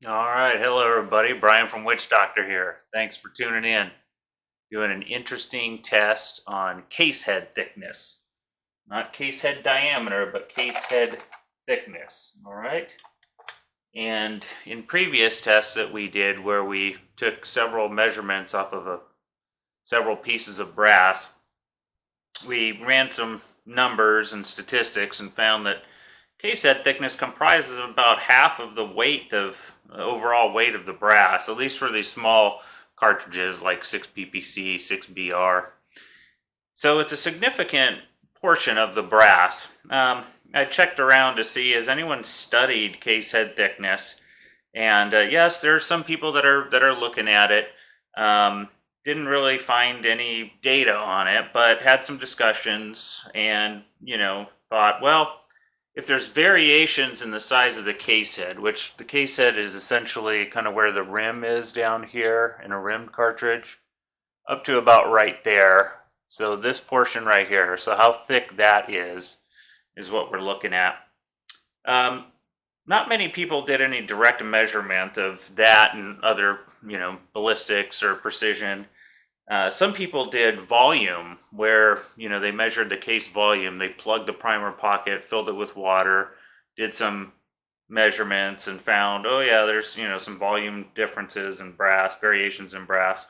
All right, hello everybody. Brian from Witch Doctor here. Thanks for tuning in. Doing an interesting test on case head thickness. Not case head diameter, but case head thickness. All right. And in previous tests that we did where we took several measurements off of several pieces of brass, we ran some numbers and statistics and found that case head thickness comprises about half of the weight of overall weight of the brass, at least for these small cartridges like 6 ppc, 6 br. So it's a significant portion of the brass. I checked around to see, has anyone studied case head thickness? And yes, there are some people that are looking at it. Didn't really find any data on it, but had some discussions and, thought, well, if there's variations in the size of the case head, which the case head is essentially kind of where the rim is down here in a rimmed cartridge, up to about right there. So this portion right here, so how thick that is what we're looking at. Not many people did any direct measurement of that and other, ballistics or precision. Some people did volume where, they measured the case volume. They plugged the primer pocket, filled it with water, did some measurements and found, oh yeah, there's, some volume differences in brass, variations in brass,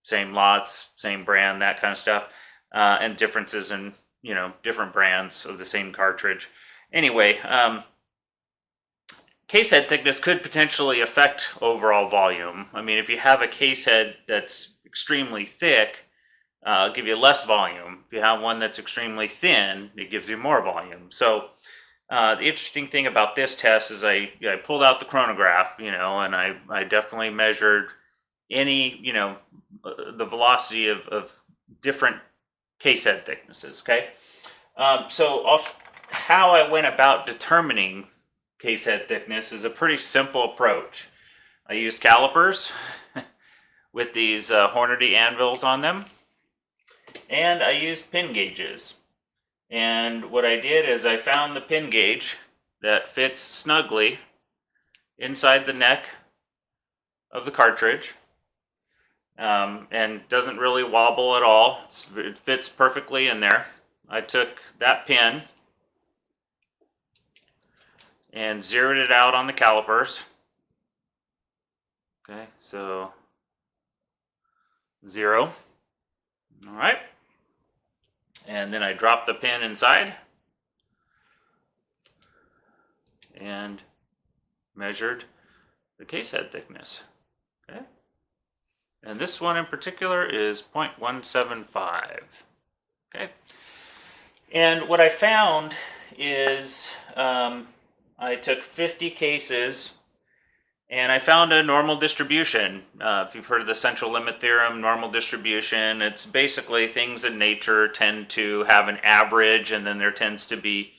same lots, same brand, that kind of stuff, and differences in, different brands of the same cartridge. Anyway, case head thickness could potentially affect overall volume. I mean, if you have a case head that's extremely thick, it'll give you less volume. If you have one that's extremely thin, it gives you more volume. So the interesting thing about this test is I pulled out the chronograph, and I definitely measured any, the velocity of different case head thicknesses, okay? So how I went about determining case head thickness is a pretty simple approach. I used calipers with these Hornady anvils on them, and I used pin gauges. And what I did is I found the pin gauge that fits snugly inside the neck of the cartridge and doesn't really wobble at all. It fits perfectly in there. I took that pin and zeroed it out on the calipers. Okay, so 0. All right. And then I dropped the pin inside and measured the case head thickness. Okay. And this one in particular is 0.175. Okay. And what I found is I took 50 cases and I found a normal distribution. If you've heard of the central limit theorem, normal distribution, it's basically things in nature tend to have an average, and then there tends to be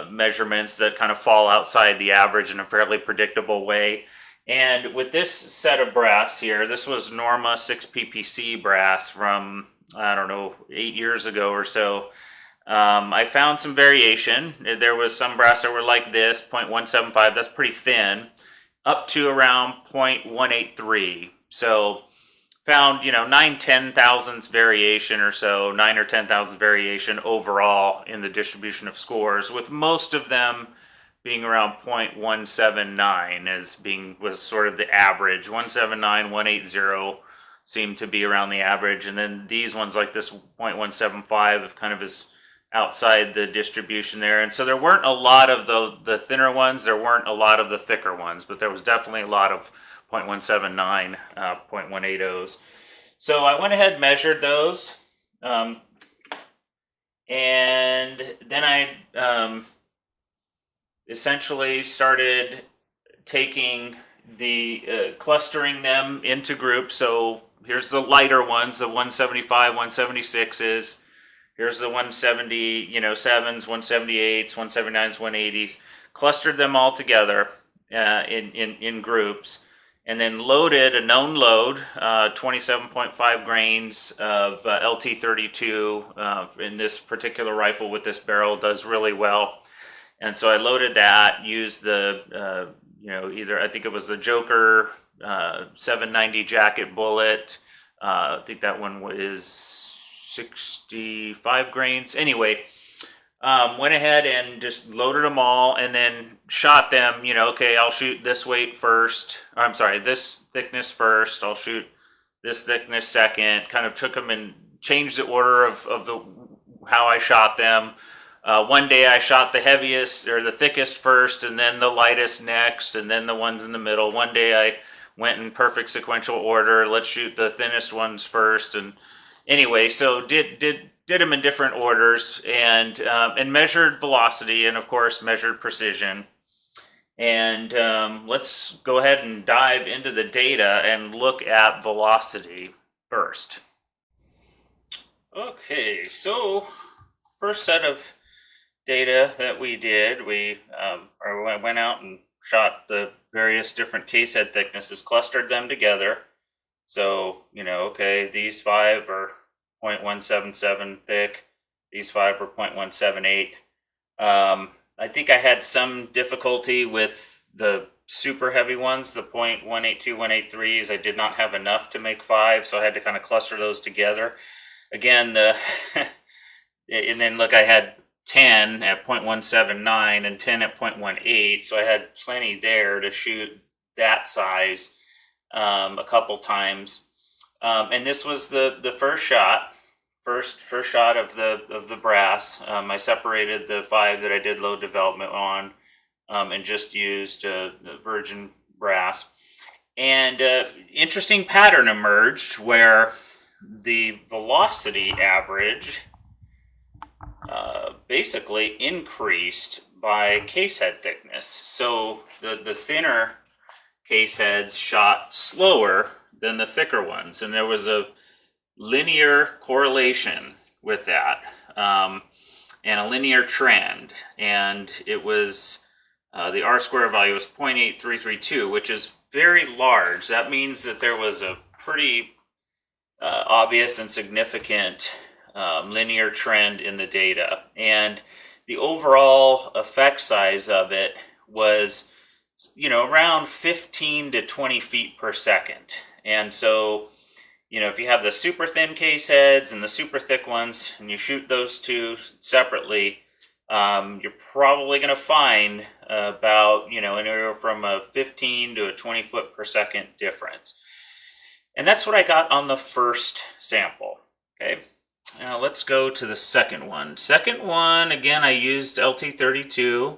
measurements that kind of fall outside the average in a fairly predictable way. And with this set of brass here, this was Norma 6 ppc brass from, 8 years ago or so. I found some variation. There was some brass that were like this, 0.175, that's pretty thin, up to around 0.183. So found, 9 thousandths variation or so, 9 or 10 thousandths variation overall in the distribution of scores, with most of them being around 0.179 was sort of the average. 179, 180 seemed to be around the average, and then these ones like this 0.175 kind of is outside the distribution there. And so there weren't a lot of the thinner ones, there weren't a lot of the thicker ones, but there was definitely a lot of 0.179, 0.180s. So I went ahead and measured those, and then I essentially started taking clustering them into groups. So here's the lighter ones, the 175, 176s. Here's the 170, 7s, 178s, 179s, 180s. Clustered them all together in groups, and then loaded a known load, 27.5 grains of LT32 in this particular rifle with this barrel does really well. And so I loaded that, used the, either I think it was the Joker 790 jacket bullet. I think that one was 65 grains. Anyway, went ahead and just loaded them all and then shot them, okay, I'll shoot this weight first. I'm sorry, this thickness first. I'll shoot this thickness second. Kind of took them and changed the order of the how I shot them. One day I shot the heaviest or the thickest first, and then the lightest next, and then the ones in the middle. One day I went in perfect sequential order. Let's shoot the thinnest ones first. And anyway, so did them in different orders, and measured velocity, and of course measured precision. And let's go ahead and dive into the data and look at velocity first. Okay, so first set of data that we did, we went out and shot the various different case head thicknesses, clustered them together. So, okay, these 5 are 0.177 thick, these 5 are 0.178. I think I had some difficulty with the super heavy ones, the 0.182, 183s. I did not have enough to make 5, so I had to kind of cluster those together. Again, and then look, I had 10 at 0.179 and 10 at 0.18, so I had plenty there to shoot that size a couple times. And this was the first shot. First shot of the brass. I separated the 5 that I did load development on, and just used the virgin brass. And interesting pattern emerged where the velocity average basically increased by case head thickness. So the thinner case heads shot slower than the thicker ones, and there was a linear correlation with that, and a linear trend, and it was the R-square value was 0.8332, which is very large. That means that there was a pretty obvious and significant linear trend in the data, and the overall effect size of it was around 15 to 20 feet per second. And so if you have the super thin case heads and the super thick ones, and you shoot those two separately, you're probably going to find about, anywhere from a 15 to a 20 foot per second difference. And that's what I got on the first sample. Okay, now let's go to the second one. Second one, again, I used LT32.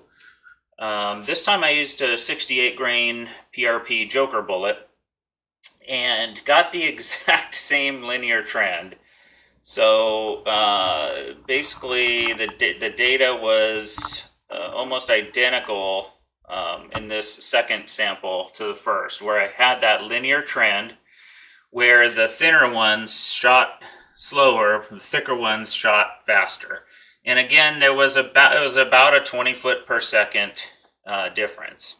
This time I used a 68 grain PRP Joker bullet, and got the exact same linear trend. So basically the data was almost identical in this second sample to the first, where I had that linear trend where the thinner ones shot slower, the thicker ones shot faster. And again, it was about a 20 foot per second difference.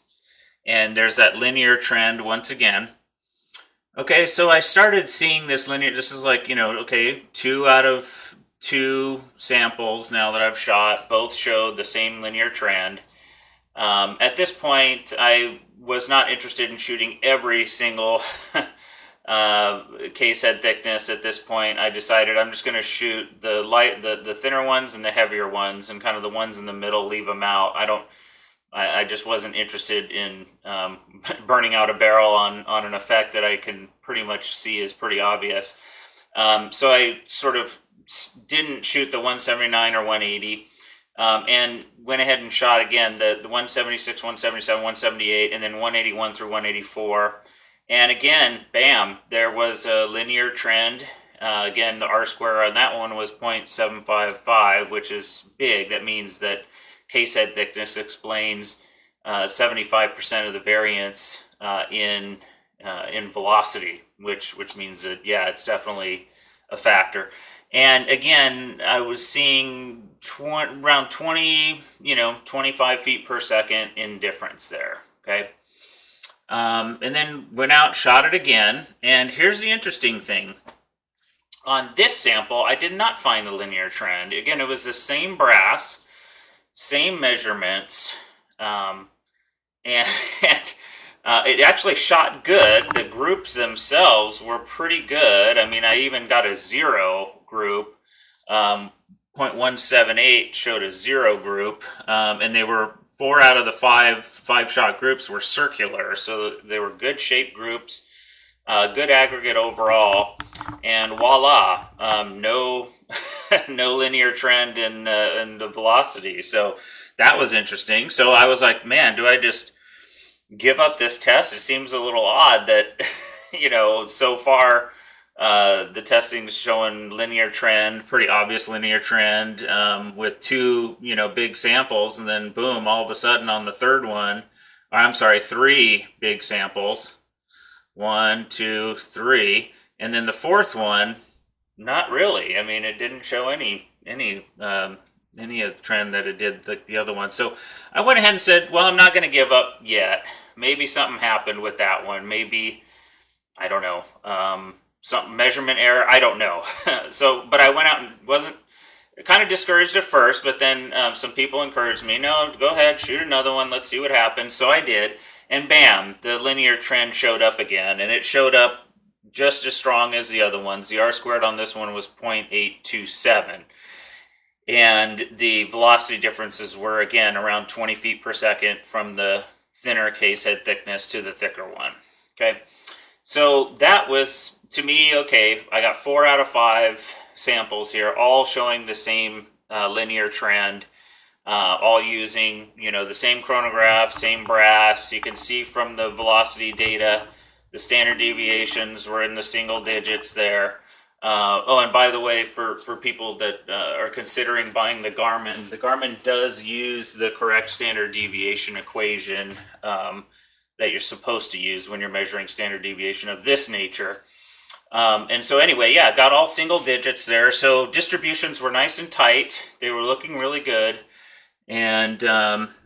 And there's that linear trend once again. Okay, so I started seeing this linear, this is like, okay, 2 out of 2 samples now that I've shot, both showed the same linear trend. At this point, I was not interested in shooting every single case head thickness at this point. I decided I'm just going to shoot the thinner ones and the heavier ones, and kind of the ones in the middle, leave them out. I just wasn't interested in burning out a barrel on an effect that I can pretty much see is pretty obvious. So I sort of didn't shoot the 179 or 180, and went ahead and shot again the 176, 177, 178, and then 181 through 184. And again, bam, there was a linear trend. Again, the R-square on that one was 0.755, which is big. That means that case head thickness explains 75% of the variance in velocity, which means that, yeah, it's definitely a factor. And again, I was seeing around 20, 25 feet per second in difference there. Okay. And then went out, shot it again. And here's the interesting thing. On this sample, I did not find a linear trend. Again, it was the same brass, same measurements, and it actually shot good. The groups themselves were pretty good. I mean, I even got a 0 group. 0.178 showed a 0 group, and they were 4 out of the 5 shot groups were circular, so they were good shaped groups, good aggregate overall, and voila, no no linear trend in the velocity. So that was interesting. So I was like, man, do I just give up this test? It seems a little odd that so far the testing's showing linear trend, pretty obvious linear trend, with 2 big samples, and then boom, all of a sudden on the third one, or I'm sorry, 3 big samples, 1, 2, 3, and then the fourth one, not really. I mean, it didn't show any of the trend that it did the other one. So I went ahead and said, well, I'm not going to give up yet. Maybe something happened with that one. Maybe, I don't know, some measurement error. I don't know. But I went out and wasn't kind of discouraged at first, but then some people encouraged me, no, go ahead, shoot another one. Let's see what happens. So I did. And bam, the linear trend showed up again, and it showed up just as strong as the other ones. The R-squared on this one was 0.827. And the velocity differences were, again, around 20 feet per second from the thinner case head thickness to the thicker one. Okay, so that was, to me, okay, I got 4 out of 5 samples here, all showing the same linear trend, all using, the same chronograph, same brass. You can see from the velocity data, the standard deviations were in the single digits there. And by the way, for people that are considering buying the Garmin does use the correct standard deviation equation that you're supposed to use when you're measuring standard deviation of this nature. And so anyway, yeah, got all single digits there. So distributions were nice and tight. They were looking really good. And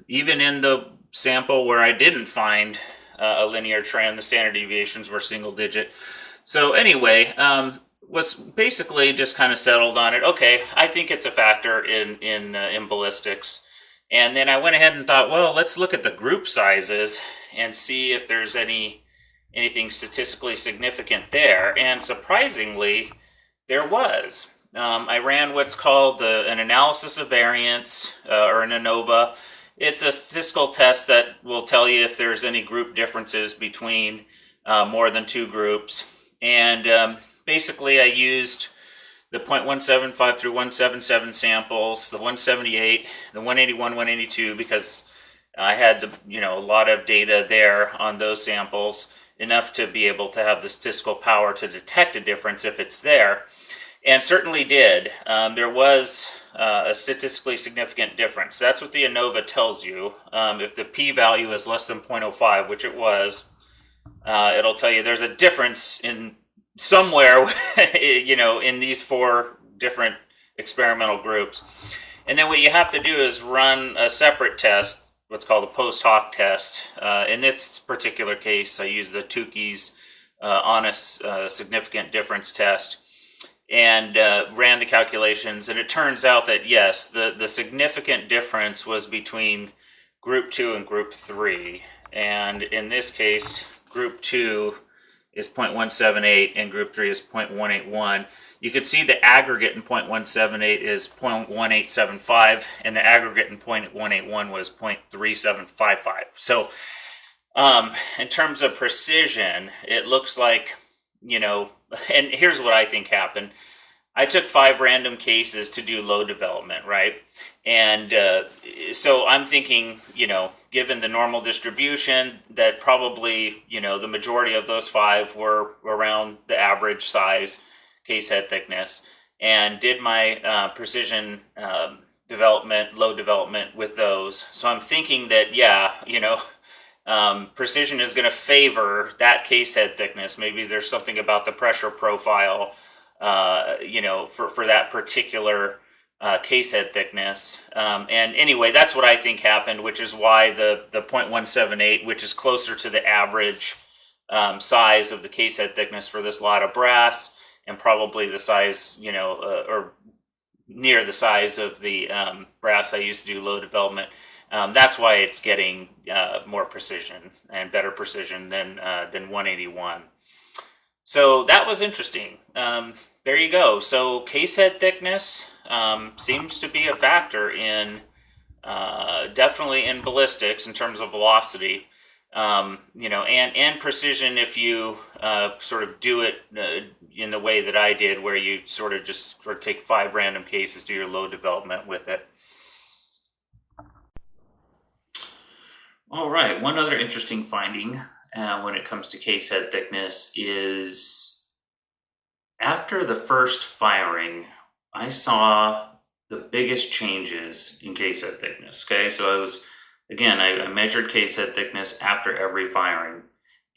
even in the sample where I didn't find a linear trend, the standard deviations were single digit. So anyway, was basically just kind of settled on it. Okay, I think it's a factor in ballistics. And then I went ahead and thought, well, let's look at the group sizes and see if there's anything statistically significant there. And surprisingly, there was. I ran what's called an analysis of variance, or an ANOVA. It's a statistical test that will tell you if there's any group differences between more than 2 groups. And basically, I used the 0.175 through 177 samples, the 178, the 181, 182, because I had a lot of data there on those samples, enough to be able to have the statistical power to detect a difference if it's there, and certainly did. There was a statistically significant difference. That's what the ANOVA tells you. If the p-value is less than 0.05, which it was, it'll tell you there's a difference in somewhere, in these 4 different experimental groups. And then what you have to do is run a separate test, what's called a post hoc test. In this particular case, I used the Tukey's honest significant difference test, and ran the calculations. And it turns out that yes, the significant difference was between group 2 and group 3. And in this case, group 2 is 0.178 and group 3 is 0.181. You can see the aggregate in 0.178 is 0.1875, and the aggregate in 0.181 was 0.3755. So in terms of precision, it looks like, and here's what I think happened. I took 5 random cases to do load development, right? And so I'm thinking, given the normal distribution, that probably, the majority of those 5 were around the average size case head thickness, and did my precision development, load development with those. So I'm thinking that, precision is going to favor that case head thickness. Maybe there's something about the pressure profile, for that particular case head thickness. And anyway, that's what I think happened, which is why the 0.178, which is closer to the average size of the case head thickness for this lot of brass, and probably the size, or near the size of the brass I used to do low development. That's why it's getting more precision and better precision than 181. So that was interesting. There you go. So case head thickness seems to be a factor in definitely in ballistics in terms of velocity. And precision if you sort of do it in the way that I did, where you sort of just take 5 random cases, do your load development with it. All right, one other interesting finding when it comes to case head thickness is after the first firing, I saw the biggest changes in case head thickness. Okay, so I measured case head thickness after every firing,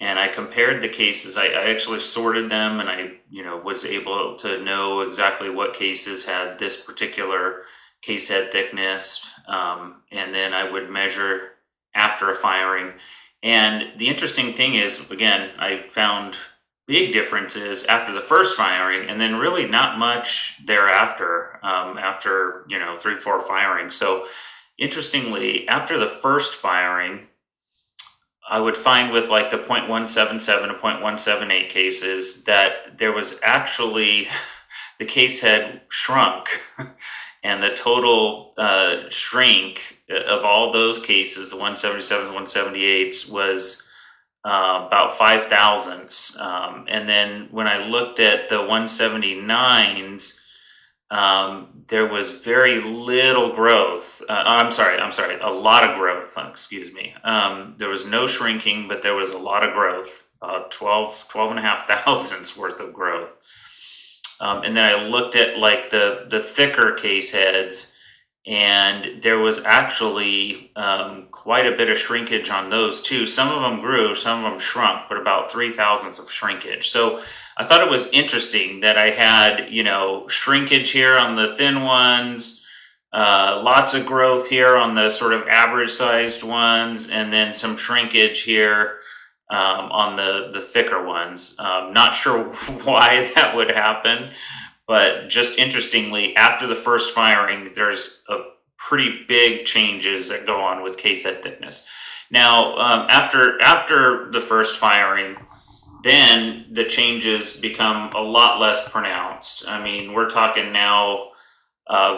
and I compared the cases. I actually sorted them, and I was able to know exactly what cases had this particular case head thickness, and then I would measure after a firing. And the interesting thing is, again, I found big differences after the first firing, and then really not much thereafter, after 3-4 firings. So interestingly, after the first firing, I would find with like the .177 to .178 cases that there was actually the case head shrunk and the total shrink of all those cases, the 177s and 178s, was about 5 thousandths. And then when I looked at the 179s, there was very little growth. I'm sorry, a lot of growth, excuse me. There was no shrinking, but there was a lot of growth, 12 and a half thousandths worth of growth. And then I looked at like the thicker case heads, and there was actually quite a bit of shrinkage on those too. Some of them grew, some of them shrunk, but about 3 thousandths of shrinkage. So I thought it was interesting that I had, shrinkage here on the thin ones, lots of growth here on the sort of average sized ones, and then some shrinkage here on the thicker ones. Not sure why that would happen, but just interestingly, after the first firing, there's a pretty big changes that go on with case head thickness. Now, after the first firing, then the changes become a lot less pronounced. I mean, we're talking now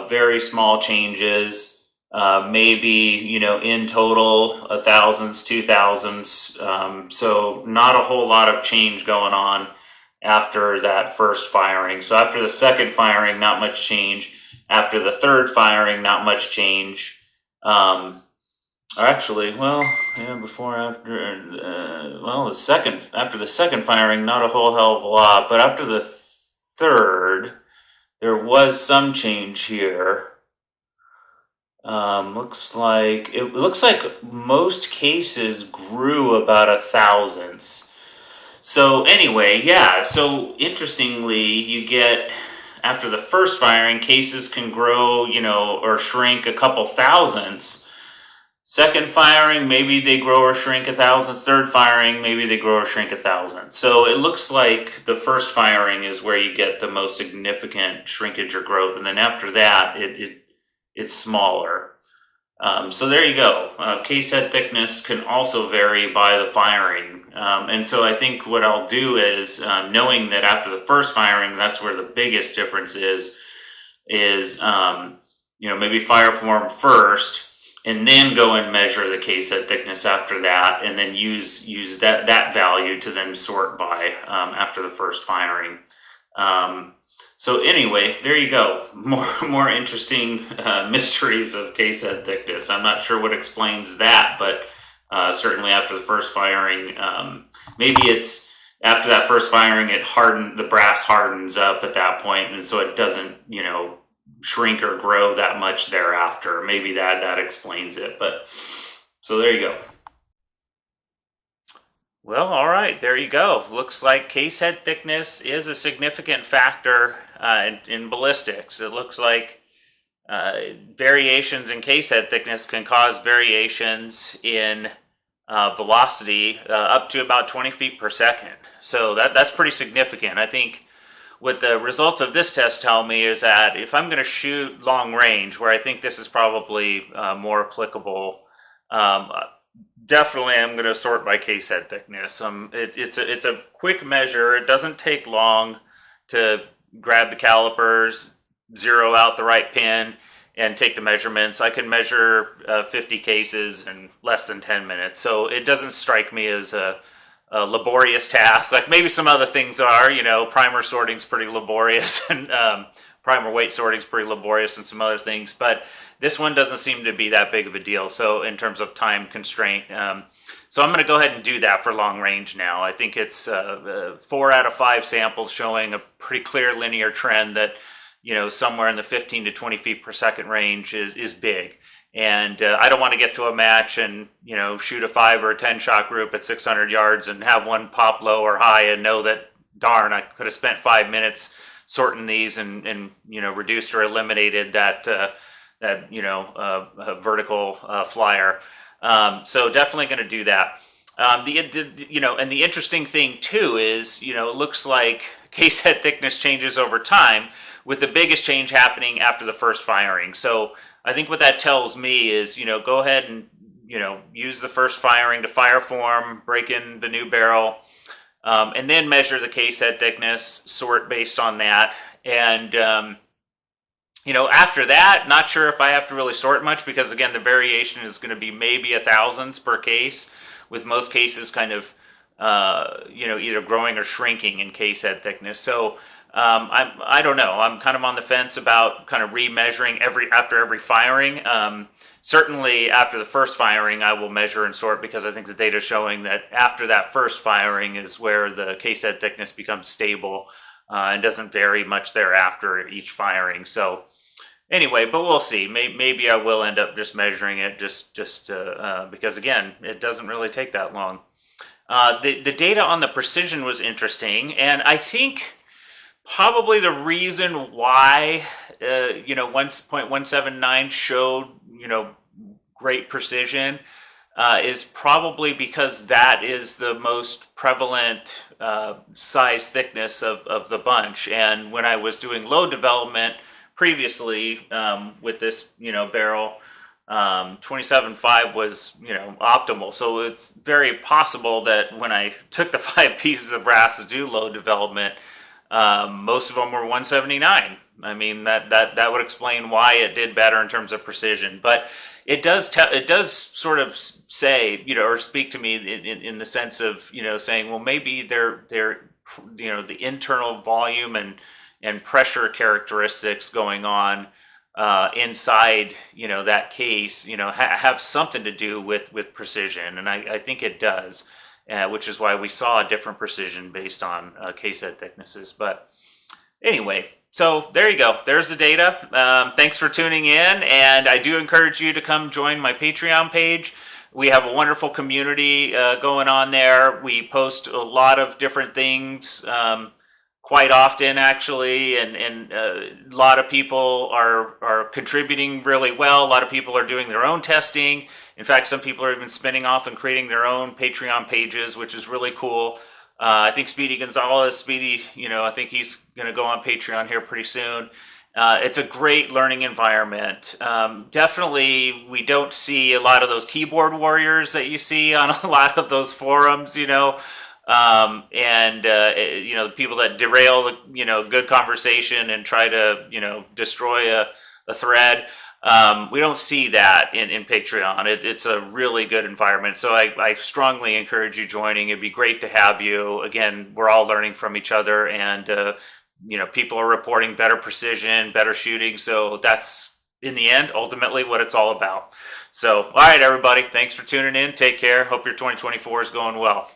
very small changes, maybe, in total, 1,000ths, 2,000ths. So not a whole lot of change going on after that first firing. So after the second firing, not much change. After the third firing, not much change. Actually, after the second firing, not a whole hell of a lot, but after the third, there was some change here. Looks like most cases grew about 1,000ths. So anyway, yeah. So interestingly, you get after the first firing, cases can grow, or shrink a couple thousandths. Second firing, maybe they grow or shrink 1,000. Third firing, maybe they grow or shrink 1,000. So it looks like the first firing is where you get the most significant shrinkage or growth, and then after that, it's smaller. So there you go. Case head thickness can also vary by the firing, and so I think what I'll do is, knowing that after the first firing, that's where the biggest difference is maybe fire form first, and then go and measure the case head thickness after that, and then use that value to then sort by after the first firing. So anyway, there you go. More interesting mysteries of case head thickness. I'm not sure what explains that, but certainly after the first firing, maybe it's after that first firing, the brass hardens up at that point, and so it doesn't shrink or grow that much thereafter. Maybe that explains it. But so there you go. Well, all right, there you go. Looks like case head thickness is a significant factor in ballistics. It looks like variations in case head thickness can cause variations in velocity up to about 20 feet per second. So that's pretty significant. I think what the results of this test tell me is that if I'm going to shoot long range, where I think this is probably more applicable, definitely I'm going to sort by case head thickness. It's a quick measure. It doesn't take long to grab the calipers, zero out the right pin, and take the measurements. I can measure 50 cases in less than 10 minutes. So it doesn't strike me as a laborious task. Like maybe some other things are, primer sorting's pretty laborious, and primer weight sorting's pretty laborious, and some other things. But this one doesn't seem to be that big of a deal. So in terms of time constraint, so I'm going to go ahead and do that for long range now. I think it's 4 out of 5 samples showing a pretty clear linear trend that somewhere in the 15 to 20 feet per second range is big. And I don't want to get to a match and shoot a 5 or a 10 shot group at 600 yards and have one pop low or high and know that, darn, I could have spent 5 minutes sorting these and reduced or eliminated that vertical flyer. So definitely going to do that. And the interesting thing too is it looks like case head thickness changes over time, with the biggest change happening after the first firing. So I think what that tells me is, go ahead and, use the first firing to fire form, break in the new barrel, and then measure the case head thickness, sort based on that. And, after that, not sure if I have to really sort much, because again, the variation is going to be maybe 1,000ths per case, with most cases kind of, either growing or shrinking in case head thickness. So, I don't know. I'm kind of on the fence about kind of remeasuring after every firing. Certainly after the first firing, I will measure and sort, because I think the data is showing that after that first firing is where the case head thickness becomes stable and doesn't vary much thereafter each firing. So anyway, but we'll see. Maybe I will end up just measuring it just because again, it doesn't really take that long. The data on the precision was interesting, and I think probably the reason why 1.179 showed great precision is probably because that is the most prevalent size thickness of the bunch. And when I was doing load development previously with this barrel, 27.5 was optimal. So it's very possible that when I took the 5 pieces of brass to do load development, most of them were 179. I mean, that would explain why it did better in terms of precision. But it does sort of say, or speak to me in the sense of, saying, well, maybe they're the internal volume and pressure characteristics going on inside, that case, have something to do with precision. And I think it does. Which is why we saw a different precision based on case head thicknesses. But anyway, so there you go. There's the data. Thanks for tuning in, and I do encourage you to come join my Patreon page. We have a wonderful community going on there. We post a lot of different things quite often, actually, and a lot of people are contributing really well. A lot of people are doing their own testing. In fact, some people are even spinning off and creating their own Patreon pages, which is really cool. I think Speedy Gonzalez, I think he's going to go on Patreon here pretty soon. It's a great learning environment. Definitely, we don't see a lot of those keyboard warriors that you see on a lot of those forums, people that derail the, good conversation and try to, destroy a thread. We don't see that in Patreon. It's a really good environment. So I strongly encourage you joining. It'd be great to have you. Again, we're all learning from each other, and, people are reporting better precision, better shooting. So that's, in the end, ultimately what it's all about. So, all right, everybody, thanks for tuning in. Take care. Hope your 2024 is going well.